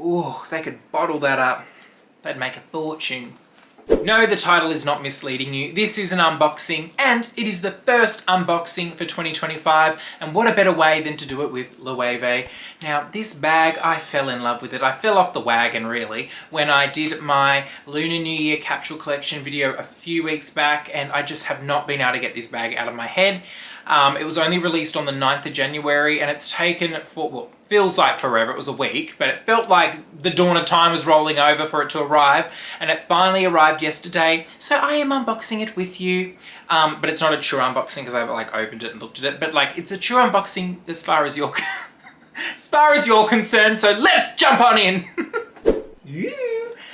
Oh, they could bottle that up. They'd make a fortune. No, the title is not misleading you. This is an unboxing, and it is the first unboxing for 2025, and what a better way than to do it with Loewe. Now, this bag, I fell in love with it. I fell off the wagon, really, when I did my Lunar New Year capsule collection video a few weeks back, and I just have not been able to get this bag out of my head. It was only released on the 9th of January, and it's taken for, well, feels like forever. It was a week, but it felt like the dawn of time was rolling over for it to arrive, and it finally arrived yesterday. So I am unboxing it with you, but it's not a true unboxing because I've like opened it and looked at it. But like, it's a true unboxing as far as you're as far as you're concerned. So let's jump on in. Yeah.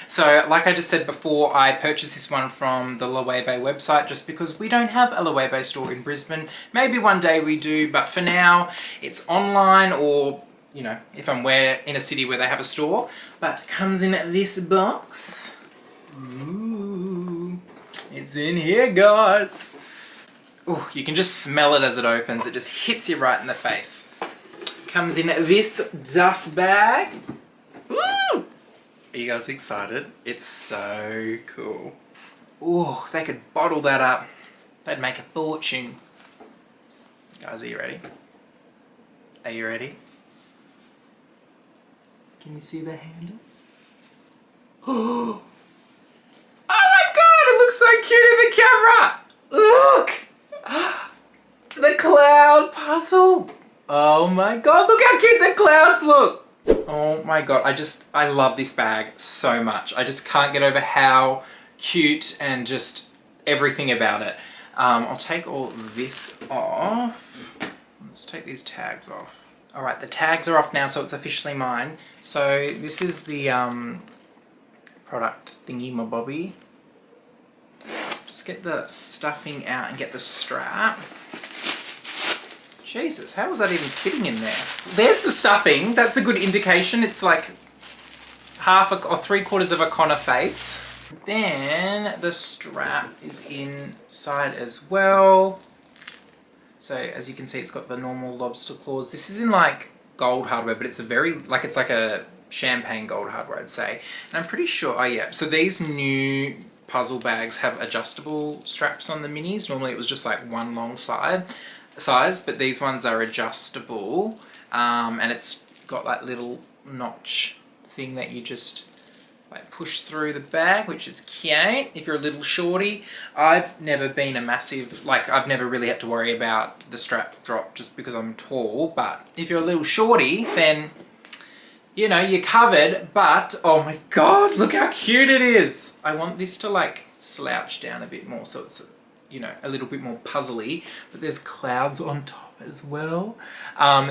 So, like I just said before, I purchased this one from the Loewe website just because we don't have a Loewe store in Brisbane. Maybe one day we do, but for now, it's online or, you know, if I'm in a city where they have a store. But it comes in this box. Ooh, it's in here, guys. Ooh, you can just smell it as it opens. It just hits you right in the face. Comes in this dust bag. Ooh. Are you guys excited? It's so cool. Oh, they could bottle that up. They'd make a fortune. Guys, are you ready? Are you ready? Can you see the handle? Oh my god, it looks so cute in the camera! Look! The cloud puzzle! Oh my god, look how cute the clouds look! Oh my god, I love this bag so much. I just can't get over how cute and just everything about it. I'll take all this off. Let's take these tags off. Alright, the tags are off now, so it's officially mine. So this is the product thingy my bobby. Just get the stuffing out and get the strap. Jesus, how was that even fitting in there? There's the stuffing. That's a good indication. It's like half or 3/4 of a Connor face. Then the strap is inside as well. So as you can see, it's got the normal lobster claws. This is in like gold hardware, but it's a very, like, it's like a champagne gold hardware, I'd say. And I'm pretty sure, oh yeah, so these new puzzle bags have adjustable straps on the minis. Normally it was just like one long size, but these ones are adjustable, and it's got that little notch thing that you just like push through the bag, which is cute if you're a little shorty. I've never been a massive, like, I've never really had to worry about the strap drop just because I'm tall, but if you're a little shorty, then, you know, you're covered. But oh my god, look how cute it is. I want this to like slouch down a bit more so it's, you know, a little bit more puzzly, but there's clouds on top as well.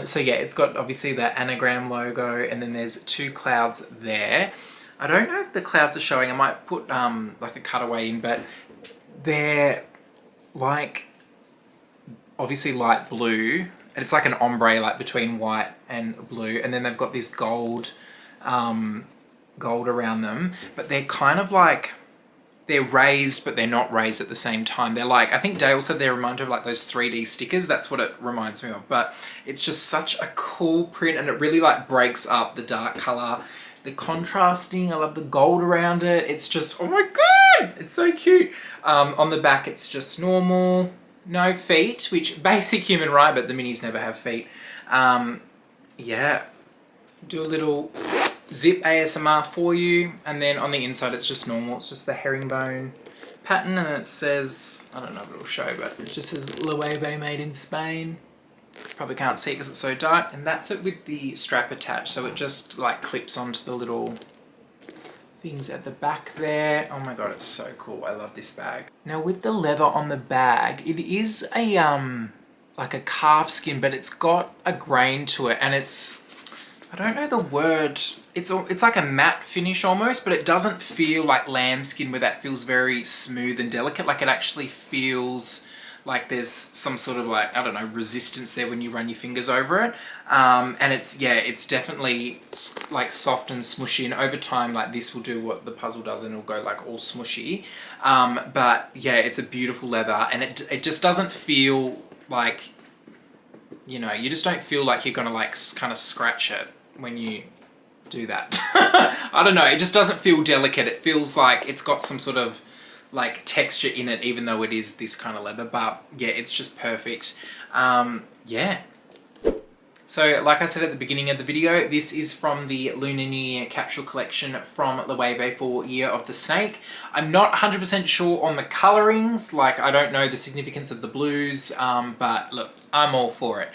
So yeah, it's got obviously the anagram logo, and then there's 2 clouds there. I don't know if the clouds are showing. I might put like a cutaway in, but they're like obviously light blue, and it's like an ombre like between white and blue, and then they've got this gold around them, but they're kind of like, they're raised, but they're not raised at the same time. They're like, I think Dale said they remind her of like those 3D stickers. That's what it reminds me of. But it's just such a cool print, and it really like breaks up the dark color. The contrasting, I love the gold around it. It's just, oh my god, it's so cute. On the back, it's just normal, no feet, which basic human right, but the minis never have feet. Yeah, do a little zip ASMR for you, and then on the inside it's just normal. It's just the herringbone pattern, and then it says, I don't know if it'll show, but it just says Loewe made in Spain. Probably can't see because it's so dark, and that's it with the strap attached. So it just like clips onto the little things at the back there. Oh my god, it's so cool. I love this bag. Now with the leather on the bag, it is a like a calf skin, but it's got a grain to it, and it's, I don't know the word, it's like a matte finish almost, but it doesn't feel like lambskin where that feels very smooth and delicate. Like it actually feels like there's some sort of like, I don't know, resistance there when you run your fingers over it. And it's, yeah, it's definitely like soft and smushy, and over time like this will do what the puzzle does and it'll go like all smushy. But yeah, it's a beautiful leather, and it just doesn't feel like, you know, you just don't feel like you're gonna like kind of scratch it when you do that. I don't know, it just doesn't feel delicate. It feels like it's got some sort of like texture in it, even though it is this kind of leather. But yeah, it's just perfect. Yeah. So like I said at the beginning of the video, this is from the Lunar New Year capsule collection from Loewe for Year of the Snake. I'm not 100% sure on the colorings, like I don't know the significance of the blues, but look, I'm all for it.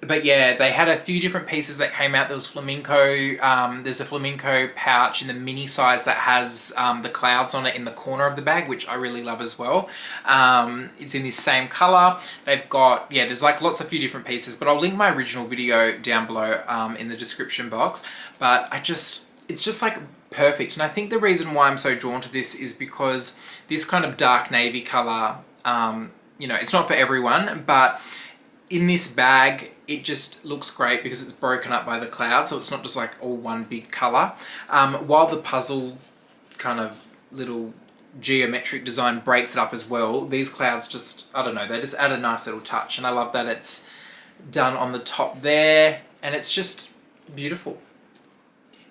But yeah, they had a few different pieces that came out. There was flamenco, there's a flamenco pouch in the mini size that has the clouds on it in the corner of the bag, which I really love as well. It's in this same color. They've got, yeah, there's like lots of few different pieces, but I'll link my original video down below in the description box. But it's just like perfect. And I think the reason why I'm so drawn to this is because this kind of dark navy color, you know, it's not for everyone, but in this bag, it just looks great because it's broken up by the cloud, so it's not just like all one big color. While the puzzle kind of little geometric design breaks it up as well, these clouds just, I don't know, they just add a nice little touch, and I love that it's done on the top there, and it's just beautiful.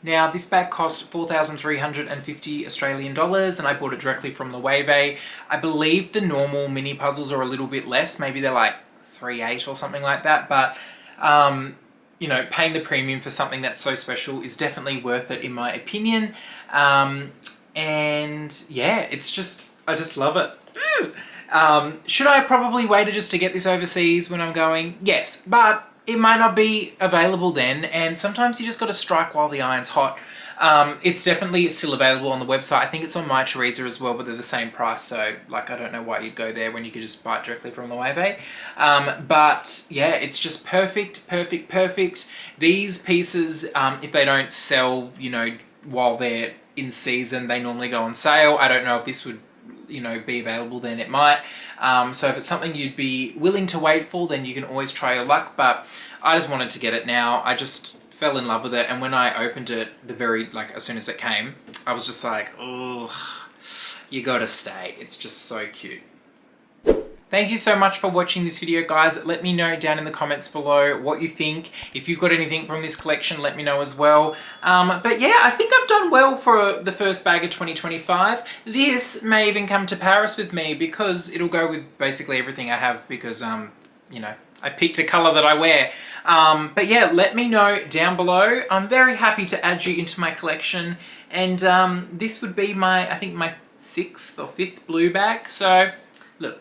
Now, this bag cost 4,350 Australian dollars, and I bought it directly from Loewe. I believe the normal mini puzzles are a little bit less, maybe they're like 3.8 or something like that, but you know, paying the premium for something that's so special is definitely worth it in my opinion. And yeah, it's just, I just love it. Should I probably wait just to get this overseas when I'm going? Yes, but it might not be available then, and sometimes you just got to strike while the iron's hot. It's definitely still available on the website. I think it's on My Teresa as well, but they're the same price. So like, I don't know why you'd go there when you could just buy it directly from Loewe. But yeah, it's just perfect, perfect, perfect. These pieces, if they don't sell, you know, while they're in season, they normally go on sale. I don't know if this would, you know, be available then. It might. So if it's something you'd be willing to wait for, then you can always try your luck. But I just wanted to get it now. I just fell in love with it, and when I opened it, as soon as it came, I was just like, oh, you gotta stay. It's just so cute. Thank you so much for watching this video, guys. Let me know down in the comments below what you think. If you've got anything from this collection, let me know as well. But yeah, I think I've done well for the first bag of 2025. This may even come to Paris with me because it'll go with basically everything I have because, you know, I picked a color that I wear. But yeah, let me know down below. I'm very happy to add you into my collection. And this would be I think my 6th or 5th blue bag. So look,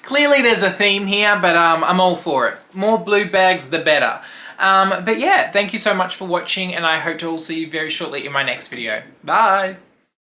clearly there's a theme here, but I'm all for it. More blue bags, the better. But yeah, thank you so much for watching, and I hope to all see you very shortly in my next video. Bye.